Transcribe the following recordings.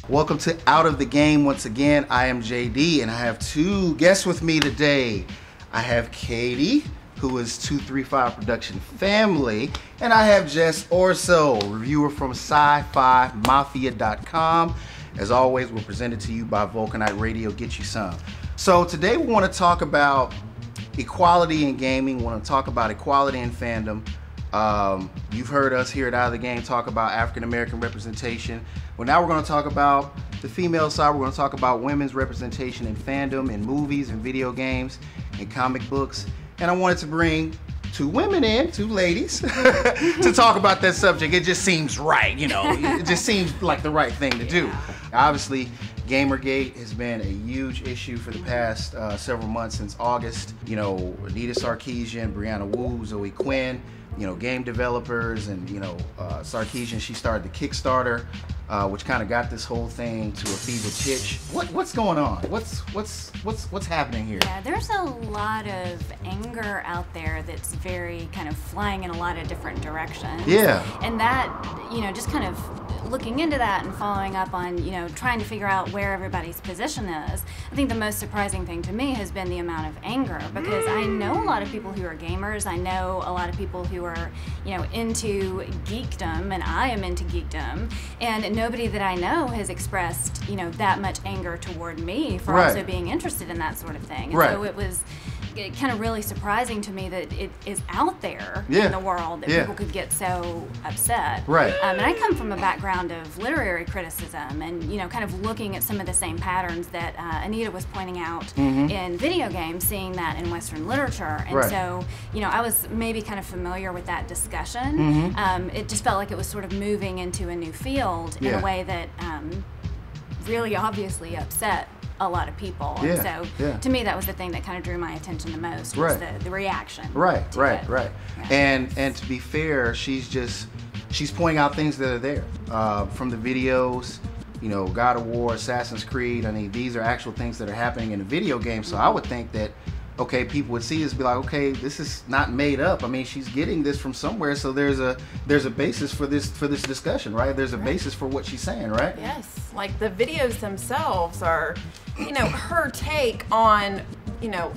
Welcome to Out of the Game once again. I am JD and I have two guests with me today. I have Katie, who is 235 Production Family, and I have Jess Orso, reviewer from sci-fi-mafia.com. As always, we're presented to you by Vulcanite Radio. Get you some. So today we want to talk about equality in gaming. We want to talk about equality in fandom. You've heard us here at Out of the Game talk about African American representation. Well, now we're going to talk about the female side. We're going to talk about women's representation in fandom, in movies, and video games, and comic books. And I wanted to bring two women in, two ladies, to talk about that subject. It just seems right, you know. It just seems like the right thing to do. Obviously, GamerGate has been a huge issue for the past several months, since August. You know, Anita Sarkeesian, Brianna Wu, Zoe Quinn, you know, game developers, and you know, Sarkeesian, she started the Kickstarter, which kind of got this whole thing to a fever pitch. What's going on? What's happening here? Yeah, there's a lot of anger out there that's very kind of flying in a lot of different directions. Yeah. And that, you know, just kind of looking into that and following up on, you know, trying to figure out where everybody's position is, I think the most surprising thing to me has been the amount of anger, because I know a lot of people who are gamers. I know a lot of people who are, you know, into geekdom, and I am into geekdom, and nobody that I know has expressed, you know, that much anger toward me for also being interested in that sort of thing. And so it was kind of really surprising to me that it is out there in the world that people could get so upset. And I come from a background of literary criticism, and you know, kind of looking at some of the same patterns that Anita was pointing out in video games, seeing that in Western literature. And so, you know, I was maybe kind of familiar with that discussion. It just felt like it was sort of moving into a new field in a way that really obviously upset a lot of people. And so to me, that was the thing that kind of drew my attention the most, was the reaction. And to be fair, she's pointing out things that are there from the videos, you know, God of War, Assassin's Creed. I mean, these are actual things that are happening in the video game. So I would think that, okay, people would see this and be like, okay, this is not made up. I mean, she's getting this from somewhere, so there's a basis for this discussion, right? There's a basis for what she's saying, right? Yes, like the videos themselves are, you know, her take on, you know,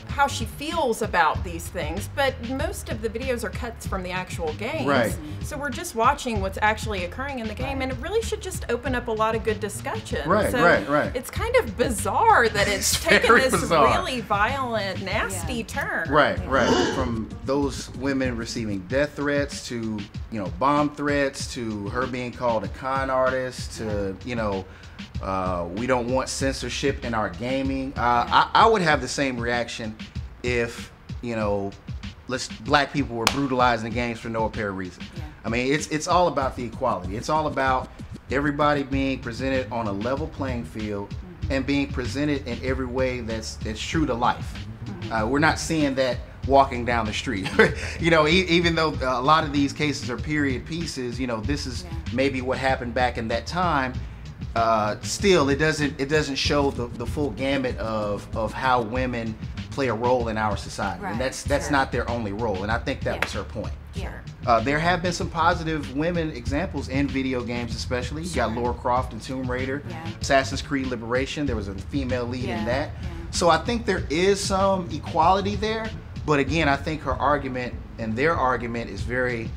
how she feels about these things, but most of the videos are cuts from the actual games. So we're just watching what's actually occurring in the game, and it really should just open up a lot of good discussion. It's kind of bizarre that it's taken this really violent, nasty turn. From those women receiving death threats to, you know, bomb threats, to her being called a con artist, to, you know, we don't want censorship in our gaming. I would have the same reaction if, you know, black people were brutalized in games for no apparent reason. I mean, it's all about the equality. It's all about everybody being presented on a level playing field and being presented in every way that's true to life. We're not seeing that walking down the street. You know, even though a lot of these cases are period pieces, you know, this is maybe what happened back in that time. Still, it doesn't show the full gamut of how women play a role in our society, and that's not their only role. And I think that was her point. There have been some positive women examples in video games, especially. You got Lara Croft in Tomb Raider, Assassin's Creed Liberation. There was a female lead in that. So I think there is some equality there. But again, I think her argument and their argument is very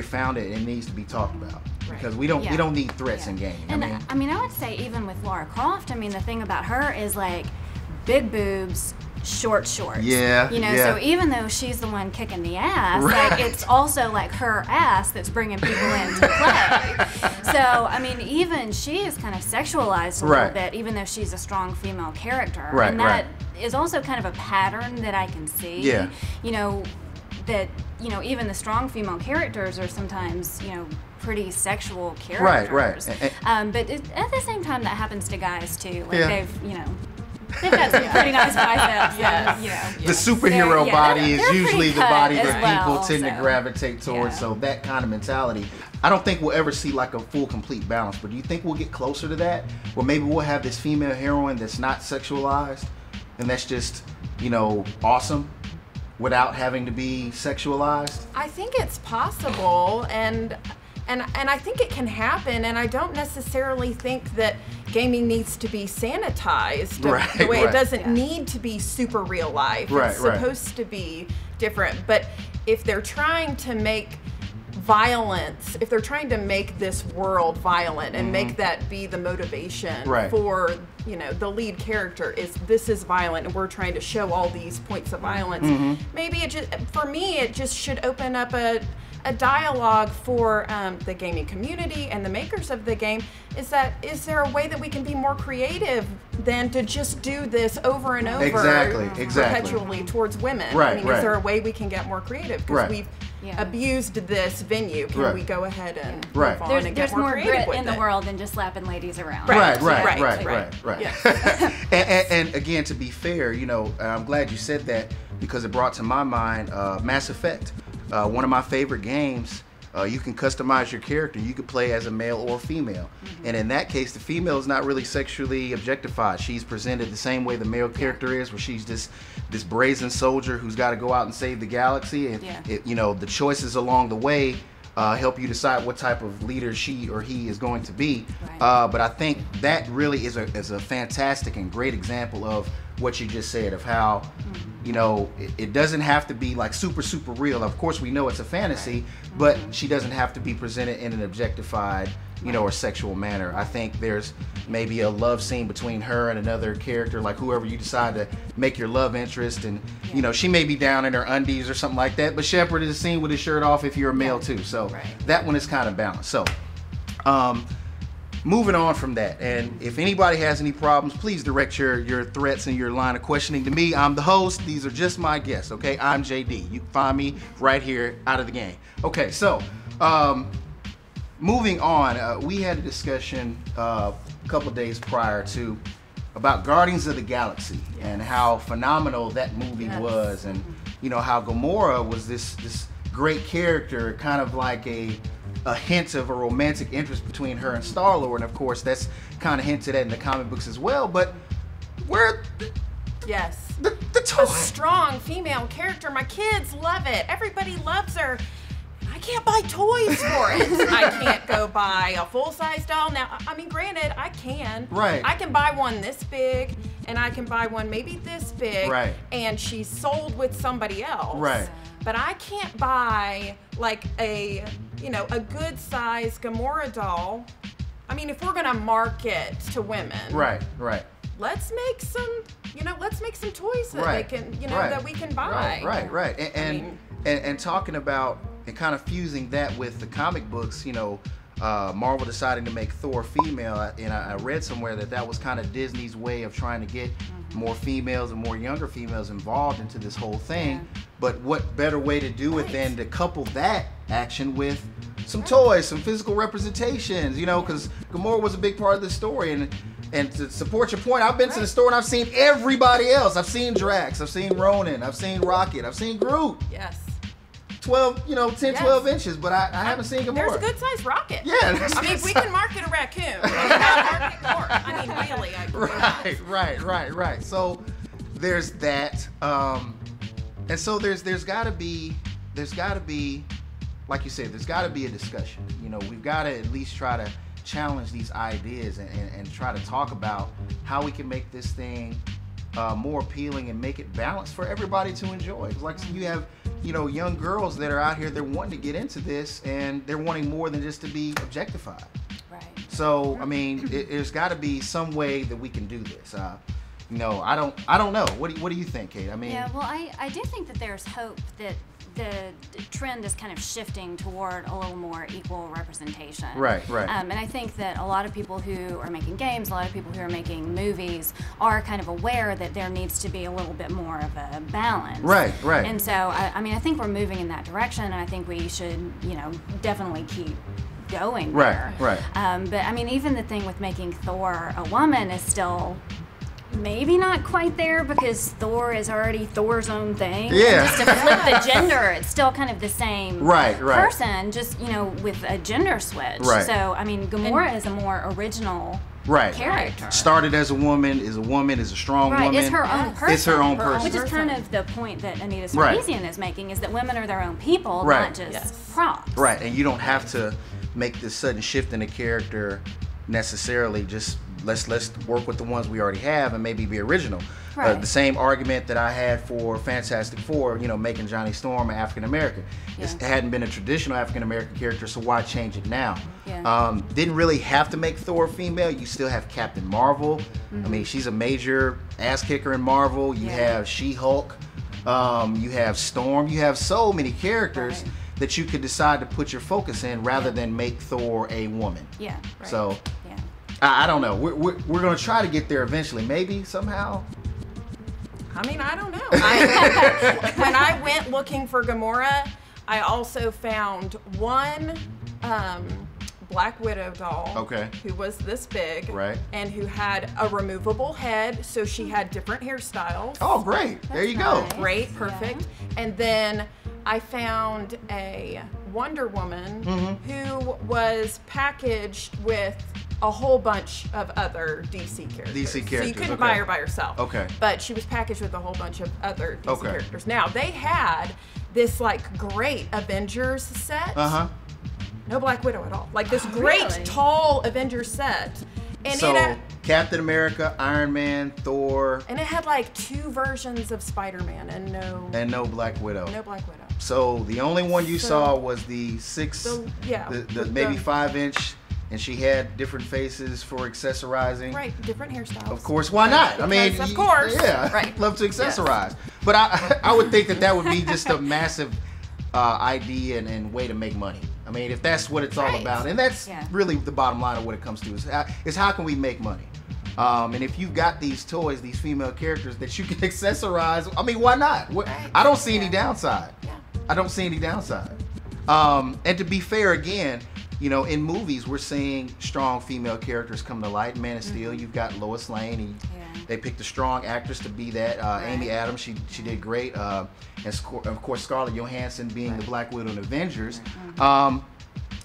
founded and needs to be talked about. Because we don't need threats in gaming. And I mean, I would say even with Lara Croft, I mean, the thing about her is like big boobs, short shorts. You know, so even though she's the one kicking the ass, like it's also like her ass that's bringing people into play. So I mean, even she is kind of sexualized a little bit, even though she's a strong female character. And that is also kind of a pattern that I can see. You know, that, you know, even the strong female characters are sometimes, you know, pretty sexual characters. But at the same time, that happens to guys too. Like they've, you know, they've got some pretty nice biceps. And, you know, the superhero body is usually the body that people tend to gravitate towards. So that kind of mentality, I don't think we'll ever see like a full, complete balance. But do you think we'll get closer to that? Or maybe we'll have this female heroine that's not sexualized, and that's just, you know, awesome, without having to be sexualized? I think it's possible, and And I think it can happen, and I don't necessarily think that gaming needs to be sanitized the way it doesn't need to be super real life. It's supposed to be different. But if they're trying to make violence, if they're trying to make this world violent and make that be the motivation for, you know, the lead character is this is violent and we're trying to show all these points of violence, maybe it just, for me, it just should open up a dialogue for the gaming community and the makers of the game. Is there a way that we can be more creative than to just do this over and over perpetually towards women? I mean, is there a way we can get more creative? Because we've abused this venue. Can we go ahead and move on and get more creative with in the world than just slapping ladies around. Right. And again, to be fair, you know, I'm glad you said that because it brought to my mind Mass Effect. One of my favorite games, you can customize your character. You could play as a male or female. And in that case, the female is not really sexually objectified. She's presented the same way the male character is, where she's this brazen soldier who's got to go out and save the galaxy. And, you know, the choices along the way help you decide what type of leader she or he is going to be. But I think that really is a fantastic and great example of what you just said, of how, you know, it doesn't have to be like super real. Of course, we know it's a fantasy, but she doesn't have to be presented in an objectified, you know, or sexual manner. I think there's maybe a love scene between her and another character, like whoever you decide to make your love interest, and you know, she may be down in her undies or something like that, but Shepard is seen with his shirt off if you're a male too. So that one is kind of balanced. So moving on from that, and if anybody has any problems, please direct your threats and your line of questioning to me. I'm the host. These are just my guests, okay? I'm JD. You can find me right here out of the game. Okay, so moving on, we had a discussion a couple days prior to about Guardians of the Galaxy and how phenomenal that movie was, and you know how Gamora was this great character, kind of like a hint of a romantic interest between her and Star-Lord, and of course that's kind of hinted at in the comic books as well. But where the toy, a strong female character, my kids love it, everybody loves her. I can't buy toys for it. I can't go buy a full-size doll. Now, I mean, granted, I can. I can buy one this big, and I can buy one maybe this big, and she's sold with somebody else. But I can't buy like a, you know, a good size Gamora doll. I mean, if we're gonna market to women, let's make some, you know, let's make some toys that they can, you know, that we can buy. And talking about and kind of fusing that with the comic books, you know, Marvel deciding to make Thor female, and I read somewhere that was kind of Disney's way of trying to get more females and more younger females involved into this whole thing. But what better way to do it than to couple that action with some toys, some physical representations, you know, because Gamora was a big part of the story. And to support your point, I've been to the store and I've seen everybody else. I've seen Drax, I've seen Ronan, I've seen Rocket, I've seen Groot. 12, you know, 10, 12 inches, but I haven't seen Gamora. There's a good sized Rocket. I mean, we can market a raccoon. I mean, really. Right. So there's that, and so there's got to be, like you said, there's got to be a discussion. You know, we've got to at least try to challenge these ideas and try to talk about how we can make this thing more appealing and make it balanced for everybody to enjoy. It's like you have, you know, young girls that are out here, they're wanting to get into this and they're wanting more than just to be objectified. So I mean, there's got to be some way that we can do this. You know, I don't know. What do you think, Kate? I mean, well, I do think that there's hope that the trend is kind of shifting toward a little more equal representation. And I think that a lot of people who are making games, a lot of people who are making movies are kind of aware that there needs to be a little bit more of a balance. And so, I mean, I think we're moving in that direction, and I think we should, you know, definitely keep going there. But I mean, even the thing with making Thor a woman is still maybe not quite there, because Thor is already Thor's own thing. And just to flip the gender, it's still kind of the same person, just, you know, with a gender switch. So I mean, Gamora is a more original character. Started as a woman, is a strong woman. It's her own person. It's her own person. Which is kind of the point that Anita Sarkeesian is making, is that women are their own people, not just props. And you don't have to make this sudden shift in the character necessarily. Just let's work with the ones we already have and maybe be original. Right. The same argument that I had for Fantastic Four, you know, making Johnny Storm an African American. Yeah. It hadn't been a traditional African American character, so why change it now? Yeah. Didn't really have to make Thor female. You still have Captain Marvel. I mean, she's a major ass kicker in Marvel. You have She-Hulk. You have Storm. You have so many characters that you could decide to put your focus in rather than make Thor a woman. Yeah. Right. So yeah. I don't know. We're gonna try to get there eventually, maybe somehow. I mean, I don't know. When I went looking for Gamora, I also found one Black Widow doll who was this big and who had a removable head, so she had different hairstyles. Oh, great. There you go. Great, perfect. Yeah. And then I found a Wonder Woman who was packaged with a whole bunch of other DC characters. So you couldn't buy her by herself. Okay. But she was packaged with a whole bunch of other DC characters. Now, they had this like great Avengers set. No Black Widow at all. Like this great tall Avengers set. And so Captain America, Iron Man, Thor. And it had like 2 versions of Spider-Man and no Black Widow. No Black Widow. So the only one you saw was the 6, maybe 5-inch. And she had different faces for accessorizing. Right, different hairstyles. Of course, why not? I mean, of course. Yeah, love to accessorize. But I would think that would be just a massive idea and way to make money. I mean, if that's what it's all about, and that's really the bottom line of what it comes to is how can we make money? And if you've got these toys, these female characters that you can accessorize, I mean, why not? I don't see any downside. I don't see any downside. And to be fair, again, you know, in movies, we're seeing strong female characters come to light. Man of Steel, you've got Lois Lane, and they picked a strong actress to be that. Amy Adams, she did great. And of course, Scarlett Johansson being the Black Widow in Avengers.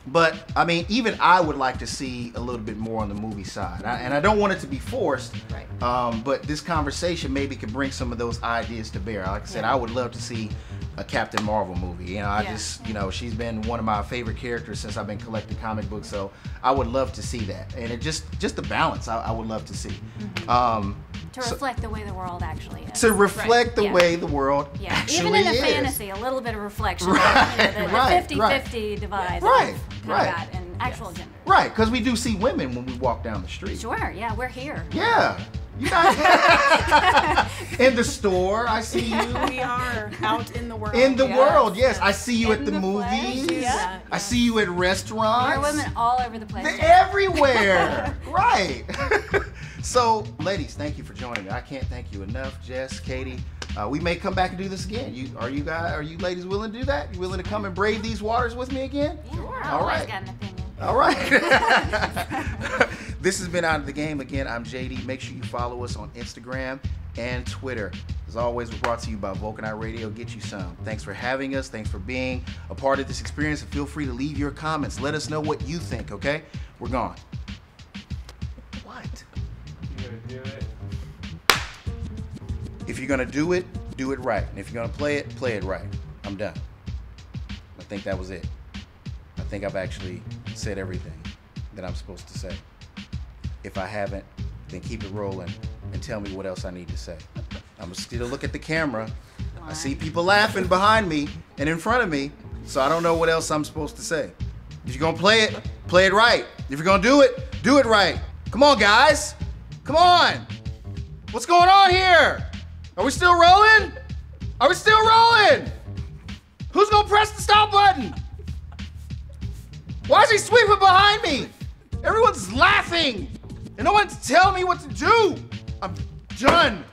But I mean, even I would like to see a little bit more on the movie side, and I don't want it to be forced. But this conversation maybe could bring some of those ideas to bear. Like I said, I would love to see a Captain Marvel movie. You know, I just, you know, she's been one of my favorite characters since I've been collecting comic books. So I would love to see that, and it just the balance I would love to see. To reflect the way the world actually is. To reflect the way the world actually Even in a is. fantasy, a little bit of reflection. The 50-50 divide. Got in actual gender. Right, because we do see women when we walk down the street. Sure, yeah, we're here. Yeah. You guys in the store, I see you. We are out in the world. In the world, yes. I see you at the movies. I see you at restaurants. There are women all over the place. They're everywhere. Right. So, ladies, thank you for joining me. I can't thank you enough, Jess, Katie. We may come back and do this again. Are you ladies willing to do that? You willing to come and brave these waters with me again? Yeah, all right. right. Got an opinion. All right. This has been Out of the Game. Again, I'm JD. Make sure you follow us on Instagram and Twitter. As always, we're brought to you by Vulcanite Radio. Get you some. Thanks for having us. Thanks for being a part of this experience. And feel free to leave your comments. Let us know what you think, okay? We're gone. What? You're gonna do it? If you're going to do it right. And if you're going to play it right. I'm done. I think that was it. I think I've actually said everything that I'm supposed to say. If I haven't, then keep it rolling and tell me what else I need to say. I'm still look at the camera. I see people laughing behind me and in front of me, so I don't know what else I'm supposed to say. If you're gonna play it right. If you're gonna do it right. Come on, guys. Come on. What's going on here? Are we still rolling? Are we still rolling? Who's gonna press the stop button? Why is he sweeping behind me? Everyone's laughing, and no one's telling me what to do. I'm done.